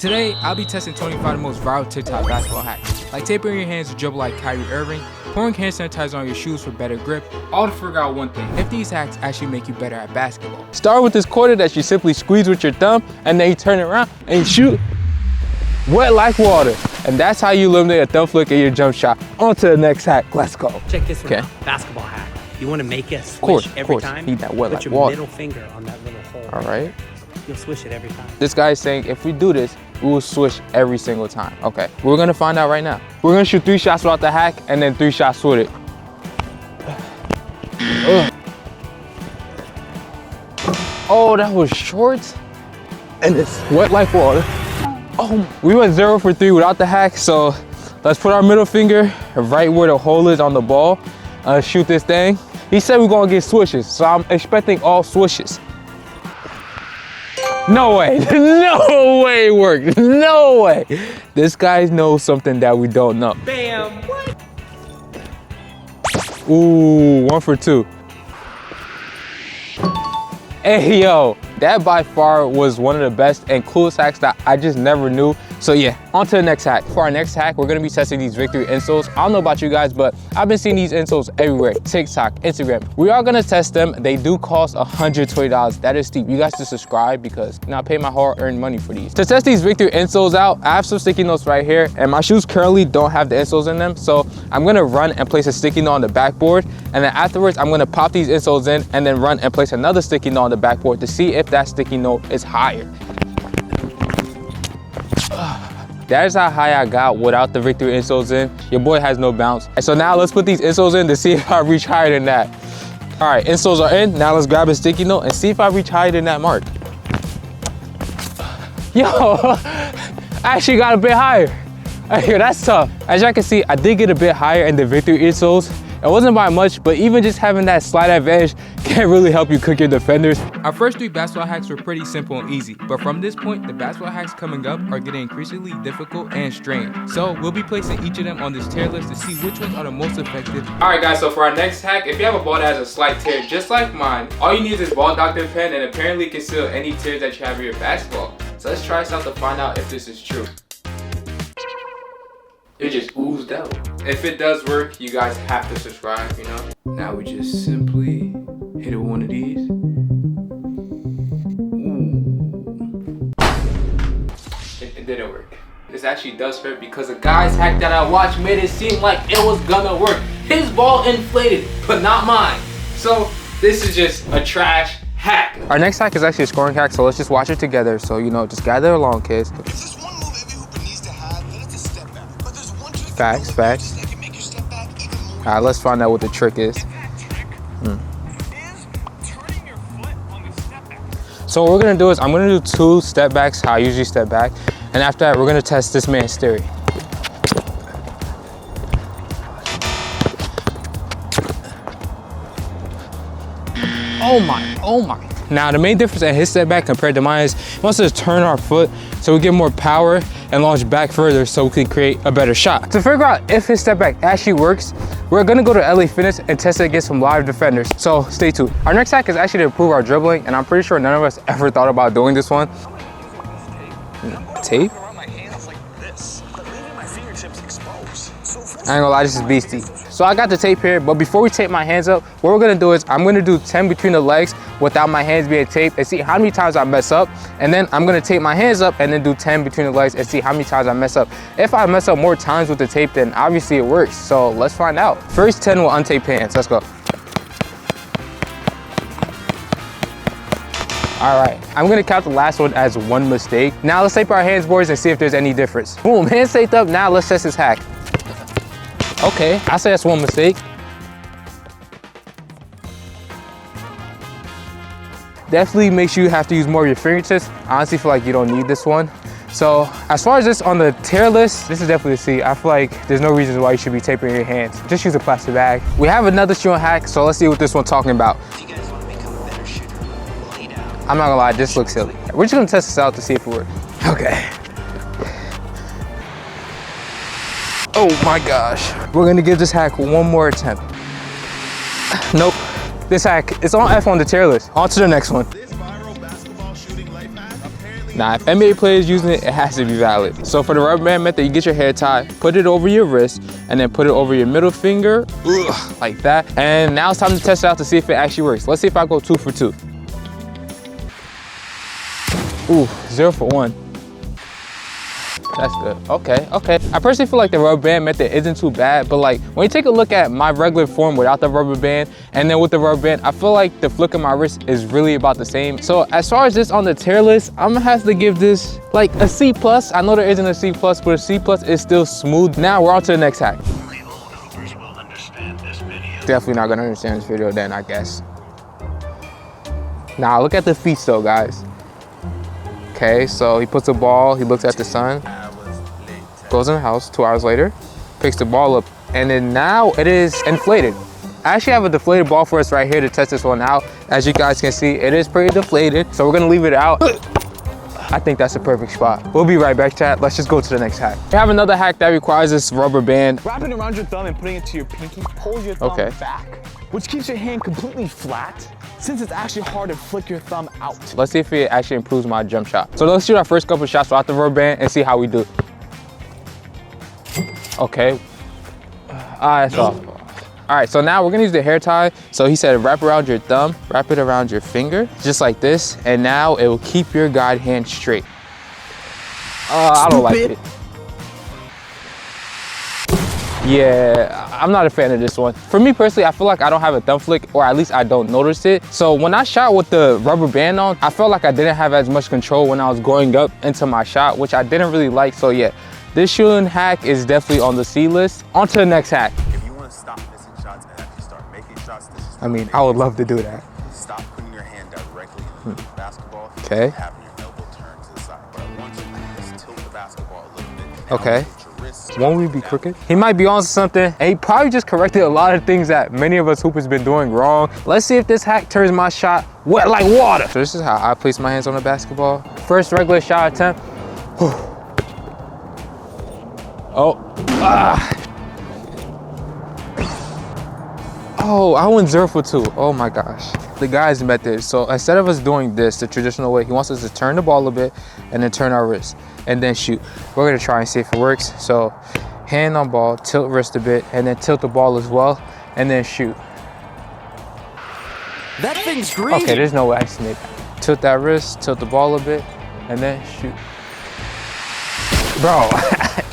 Today, I'll be testing 25 of the most viral TikTok basketball hacks, like taping your hands to dribble like Kyrie Irving, pouring hand sanitizer on your shoes for better grip, all to figure out one thing: if these hacks actually make you better at basketball. Start with this quarter that you simply squeeze with your thumb, and then you turn it around and you shoot wet like water. And that's how you eliminate a thumb flick in your jump shot. On to the next hack. Let's go. Check this one out. Basketball hack. You want to make it swish every time? Need that wet Put like your water. middle finger on that little hole. All right. You'll swish it every time. This guy's saying if we do this, we will swish every single time. Okay, we're gonna find out right now. We're gonna shoot 3 shots without the hack and then 3 shots with it. Oh, that was short. And it's wet like water. Oh, we went 0 for 3 without the hack, so let's put our middle finger right where the hole is on the ball. Shoot this thing. He said we're gonna get swishes, so I'm expecting all swishes. No way, no way it worked, no way. This guy knows something that we don't know. Bam, what? Ooh, 1 for 2. Hey yo, that by far was one of the best and coolest hacks that I just never knew. So yeah, on to the next hack. For our next hack, we're gonna be testing these victory insoles. I don't know about you guys, but I've been seeing these insoles everywhere. TikTok, Instagram. We are gonna test them. They do cost $120. That is steep. You guys should subscribe because I pay my hard-earned money for these. To test these victory insoles out, I have some sticky notes right here, and my shoes currently don't have the insoles in them. So I'm gonna run and place a sticky note on the backboard, and then afterwards, I'm gonna pop these insoles in and then run and place another sticky note on the backboard to see if that sticky note is higher. That is how high I got without the victory insoles in. Your boy has no bounce. And so now let's put these insoles in to see if I reach higher than that. All right, insoles are in. Now let's grab a sticky note and see if I reach higher than that mark. Yo, I actually got a bit higher. Hey, that's tough. As y'all can see, I did get a bit higher in the victory insoles. It wasn't by much, but even just having that slight advantage can really help you cook your defenders. Our first 3 basketball hacks were pretty simple and easy, but from this point, the basketball hacks coming up are getting increasingly difficult and strange. So we'll be placing each of them on this tier list to see which ones are the most effective. All right guys, so for our next hack, if you have a ball that has a slight tear just like mine, all you need is this ball doctor pen and apparently can seal any tears that you have in your basketball. So let's try this out to find out if this is true. It just oozed out. If it does work, you guys have to subscribe, you know? Now we just simply hit it with one of these. Ooh. It didn't work. This actually does hurt because the guy's hack that I watched made it seem like it was gonna work. His ball inflated, but not mine. So this is just a trash hack. Our next hack is actually a scoring hack, so let's just watch it together. So, you know, just gather along, kids. Facts. All right, let's find out what the trick is. So what we're gonna do is I'm gonna do 2 step backs, how I usually step back. And after that, we're gonna test this man's theory. Oh my. Now the main difference in his step back compared to mine is he wants us to turn our foot so we get more power and launch back further so we can create a better shot. To figure out if his step back actually works, we're gonna go to LA Fitness and test it against some live defenders. So stay tuned. Our next hack is actually to improve our dribbling, and I'm pretty sure none of us ever thought about doing this one. Tape? I ain't gonna lie, this is beastie. So I got the tape here, but before we tape my hands up, what we're gonna do is I'm gonna do 10 between the legs without my hands being taped and see how many times I mess up. And then I'm gonna tape my hands up and then do 10 between the legs and see how many times I mess up. If I mess up more times with the tape, then obviously it works. So let's find out. First 10 with untaped hands, let's go. All right, I'm gonna count the last one as 1 mistake. Now let's tape our hands, boys, and see if there's any difference. Boom, hands taped up, now let's test this hack. Okay, I say that's 1 mistake. Definitely make sure you have to use more of your fingertips. I honestly feel like you don't need this one. So as far as this on the tier list, this is definitely a C. I feel like there's no reason why you should be taping your hands. Just use a plastic bag. We have another shooting hack, so let's see what this one's talking about. If you guys want to become a better shooter, lay down. I'm not gonna lie, this looks silly. We're just gonna test this out to see if it works. Okay. Oh my gosh. We're gonna give this hack 1 more attempt. Nope. This hack, it's on F on the tier list. On to the next one. This viral basketball shooting life hack apparently Now, if NBA players using it, it has to be valid. So for the rubber band method, you get your hair tie, put it over your wrist, and then put it over your middle finger, like that. And now it's time to test it out to see if it actually works. Let's see if I go 2 for 2. Ooh, 0 for 1. That's good. Okay, okay. I personally feel like the rubber band method isn't too bad, but like when you take a look at my regular form without the rubber band and then with the rubber band, I feel like the flick of my wrist is really about the same. So as far as this on the tier list, I'm gonna have to give this like a C+. I know there isn't a C+, but a C+ is still smooth. Now we're on to the next hack. Only old hoopers will understand this video. Definitely not gonna understand this video then, I guess. Now look at the feet though, guys. Okay, so he puts the ball, he looks at the sun, goes in the house 2 hours later, picks the ball up, and then now it is inflated. I actually have a deflated ball for us right here to test this one out. As you guys can see, it is pretty deflated, so we're gonna leave it out. I think that's a perfect spot. We'll be right back, chat. Let's just go to the next hack. We have another hack that requires this rubber band. Wrapping it around your thumb and putting it to your pinky pulls your thumb back, which keeps your hand completely flat, since it's actually hard to flick your thumb out. Let's see if it actually improves my jump shot. So let's shoot our first couple shots without the rubber band and see how we do. Okay. That's all. All right, so now we're gonna use the hair tie. So he said wrap around your thumb, wrap it around your finger, just like this, and now it will keep your guide hand straight. I don't like it. Yeah, I'm not a fan of this one. For me personally, I feel like I don't have a thumb flick, or at least I don't notice it. So when I shot with the rubber band on, I felt like I didn't have as much control when I was going up into my shot, which I didn't really like. So yeah, this shooting hack is definitely on the C list. On to the next hack. If you want to stop missing shots and actually start making shots, this is I mean, I would love to do that. stop putting your hand directly in the basketball. Okay. Having your elbow turned to the side. But I want you to just tilt the basketball a little bit. Okay. Won't we be crooked? He might be on something, and he probably just corrected a lot of things that many of us hoopers been doing wrong. Let's see if this hack turns my shot wet like water. So this is how I place my hands on the basketball. First regular shot attempt. Oh, I went 0 for 2. Oh my gosh. The guy's method. So instead of us doing this the traditional way, he wants us to turn the ball a bit and then turn our wrist and then shoot. We're gonna try and see if it works. So hand on ball, tilt wrist a bit, and then tilt the ball as well, and then shoot. That thing's green. Okay, there's no way I just made that. Tilt that wrist, tilt the ball a bit, and then shoot. Bro,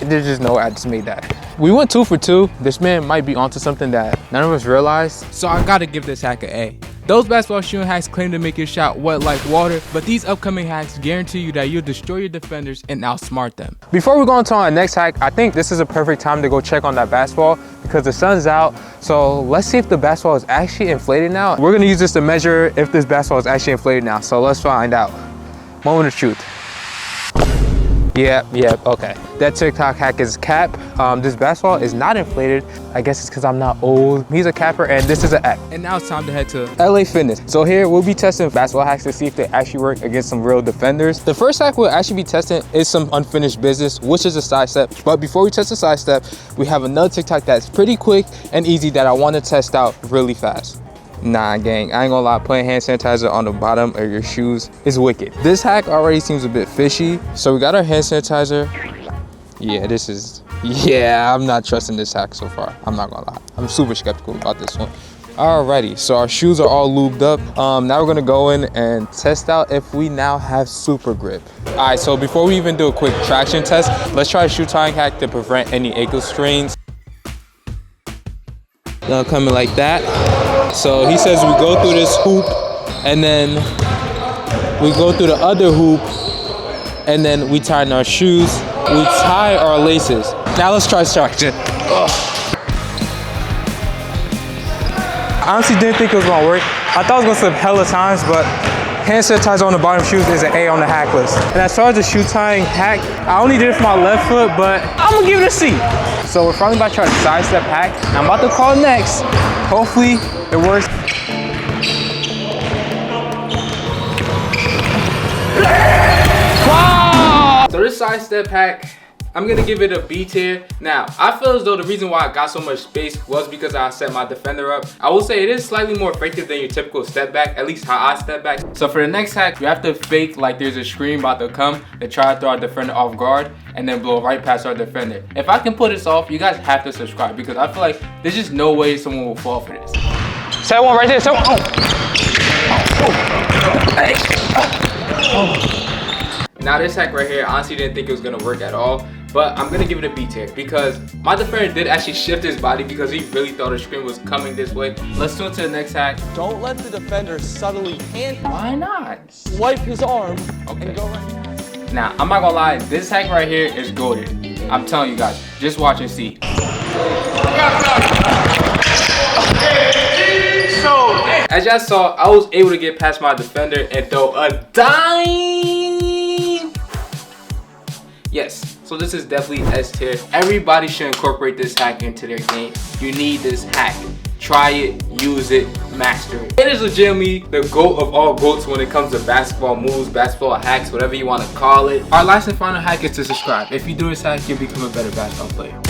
there's just no way I just made that. We went 2 for 2. This man might be onto something that none of us realized. So I gotta give this hack an A. Those basketball shooting hacks claim to make your shot wet like water, but these upcoming hacks guarantee you that you'll destroy your defenders and outsmart them. Before we go on to our next hack, I think this is a perfect time to go check on that basketball because the sun's out. So let's see if the basketball is actually inflated now. We're gonna use this to measure if this basketball is actually inflated now. So let's find out. Moment of truth. Yep, okay. That TikTok hack is cap. This basketball is not inflated. I guess it's because I'm not old. He's a capper and this is an F. And now it's time to head to LA Fitness. So here we'll be testing basketball hacks to see if they actually work against some real defenders. The first hack we'll actually be testing is some unfinished business, which is a side step. But before we test the side step, we have another TikTok that's pretty quick and easy that I want to test out really fast. Nah, gang, I ain't gonna lie, putting hand sanitizer on the bottom of your shoes is wicked. This hack already seems a bit fishy. So we got our hand sanitizer. Yeah, I'm not trusting this hack so far. I'm not gonna lie. I'm super skeptical about this one. Alrighty, so our shoes are all lubed up. Now we're gonna go in and test out if we now have super grip. Alright, so before we even do a quick traction test, let's try a shoe tying hack to prevent any ankle strains. Gonna come in like that. So he says we go through this hoop and then we go through the other hoop and then we tighten our shoes. We tie our laces. Now let's try traction. I honestly didn't think it was gonna work. I thought it was gonna slip hella times, but hand sanitizer on the bottom shoes is an A on the hack list. And as far as the shoe tying hack, I only did it for my left foot, but I'm gonna give it a C. So we're finally about to try the side step hack. I'm about to call next. Hopefully it works. Wow! So this side step hack I'm gonna give it a B tier. Now, I feel as though the reason why I got so much space was because I set my defender up. I will say it is slightly more effective than your typical step back, at least how I step back. So for the next hack, you have to fake like there's a screen about to come to try to throw our defender off guard and then blow right past our defender. If I can pull this off, you guys have to subscribe because I feel like there's just no way someone will fall for this. Set one right there. Set one. Now this hack right here, I honestly didn't think it was gonna work at all, but I'm gonna give it a B tier because my defender did actually shift his body because he really thought the screen was coming this way. Let's tune to the next hack. Don't let the defender subtly Why not? swipe his arm Okay. and go right. Now, I'm not gonna lie, this hack right here is goated. I'm telling you guys, just watch and see. As y'all saw, I was able to get past my defender and throw a dime. Yes, so this is definitely S tier. Everybody should incorporate this hack into their game. You need this hack. Try it, use it, master it. It is legitimately the GOAT of all GOATs when it comes to basketball moves, basketball hacks, whatever you want to call it. Our last and final hack is to subscribe. If you do this hack, you'll become a better basketball player.